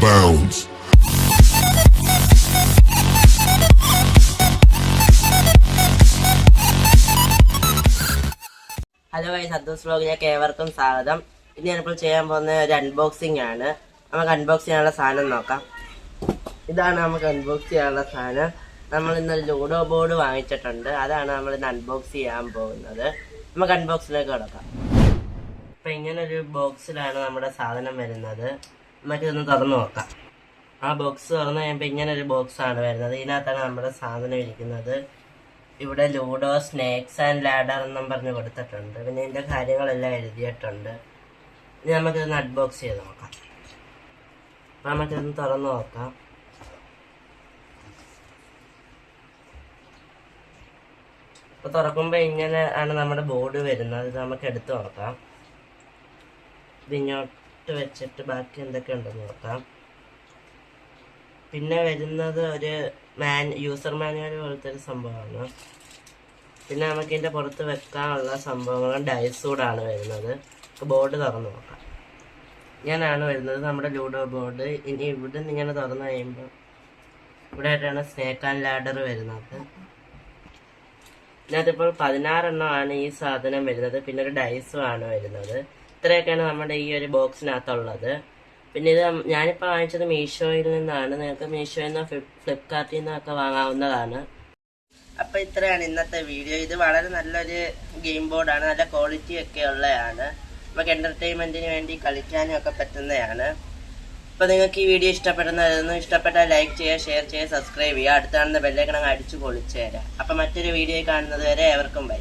bounds. Hello guys, അദ്ദൂസ് വ്ലോഗിലേക്ക് ഏവർക്കും സ്വാഗതം. ഇനി ഞാനിപ്പോൾ ചെയ്യാൻ പോകുന്ന ഒരു അൺബോക്സിംഗ് ആണ്. നമുക്ക് അൺബോക്സ് ചെയ്യാനുള്ള സാധനം നോക്കാം. ഇതാണ് നമുക്ക് അൺബോക്സ് ചെയ്യാനുള്ള സാധനം. നമ്മൾ ഇന്ന് ലൂഡോ ബോർഡ് വാങ്ങിച്ചിട്ടുണ്ട്. അതാണ് നമ്മൾ ഇന്ന് അൺബോക്സ് ചെയ്യാൻ പോകുന്നത്. നമുക്ക് അൺബോക്സിലേക്ക് കിടക്കാം. ഇപ്പം ഇങ്ങനൊരു ബോക്സിലാണ് നമ്മുടെ സാധനം വരുന്നത്. നമുക്കിതൊന്ന് തുറന്നു നോക്കാം. ആ ബോക്സ് തുറന്നു കഴിയുമ്പോൾ ഇങ്ങനൊരു ബോക്സാണ് വരുന്നത്. ഇതിനകത്താണ് നമ്മുടെ സാധനം ഇരിക്കുന്നത്. ഇവിടെ ലൂഡോ, സ്നേക്സ് ആൻഡ് ലാഡർ എന്നും പറഞ്ഞ് കൊടുത്തിട്ടുണ്ട്. പിന്നെ ഇതിൻ്റെ കാര്യങ്ങളെല്ലാം എഴുതിയിട്ടുണ്ട്. ഇനി നമുക്കിതൊന്ന് അൺബോക്സ് ചെയ്ത് നോക്കാം. അപ്പം നമുക്കിതൊന്ന് തുറന്നു നോക്കാം. അപ്പോൾ തുറക്കുമ്പോൾ ഇങ്ങനെ ആണ് നമ്മുടെ ബോർഡ് വരുന്നത്. ഇത് നമുക്ക് എടുത്ത് നോക്കാം. ഇതിങ്ങോട്ട് വെച്ചിട്ട് ബാക്കി എന്തൊക്കെ ഉണ്ടെന്ന് നോക്കാം. പിന്നെ വരുന്നത് ഒരു യൂസർ മാനുവൽ പോലത്തെ ഒരു സംഭവമാണ്. പിന്നെ നമുക്ക് ഇതിൻ്റെ പുറത്ത് വെക്കാനുള്ള സംഭവങ്ങളും ഡൈസൂടാണ് വരുന്നത്. ബോർഡ് തുറന്ന് നോക്കാം. ഇങ്ങനെയാണ് വരുന്നത് നമ്മുടെ ലൂഡോ ബോർഡ്. ഇനി ഇവിടെ നിന്ന് ഇങ്ങനെ തുറന്നു കഴിയുമ്പോൾ ഇവിടെ ആയിട്ടാണ് സ്നേക്ക് ആൻഡ് ലാഡർ വരുന്നത്. ഇതിനകത്തിപ്പോൾ 16 എണ്ണമാണ് ഈ സാധനം വരുന്നത്. പിന്നെ ഒരു ഡൈസും ആണ് വരുന്നത്. ഇത്രയൊക്കെയാണ് നമ്മുടെ ഈ ഒരു ബോക്സിനകത്തുള്ളത്. പിന്നെ ഇത് ഞാനിപ്പോൾ വാങ്ങിച്ചത് മീഷോയിൽ നിന്നാണ്. നിങ്ങൾക്ക് മീഷോയിൽ നിന്ന് ഫ്ലിപ്കാർട്ടിൽ നിന്നൊക്കെ വാങ്ങാവുന്നതാണ്. അപ്പോൾ ഇത്രയാണ് ഇന്നത്തെ വീഡിയോ. ഇത് വളരെ നല്ലൊരു ഗെയിം ബോർഡാണ്. നല്ല ക്വാളിറ്റി ഒക്കെ ഉള്ളതാണ്. നമുക്ക് എൻ്റർടൈൻമെൻറ്റിന് വേണ്ടി കളിക്കാനും ഒക്കെ പറ്റുന്നതാണ്. അപ്പോൾ നിങ്ങൾക്ക് ഈ വീഡിയോ ഇഷ്ടപ്പെട്ടാൽ ലൈക്ക് ചെയ്യുക, ഷെയർ ചെയ്യുക, സബ്സ്ക്രൈബ് ചെയ്യുക. അടുത്ത കാണുന്ന ബെല്ലൈക്കൺ അടിച്ചു പൊളിച്ചു തരാം. അപ്പോൾ മറ്റൊരു വീഡിയോ കാണുന്നത് വരെ ഏവർക്കും ബൈ.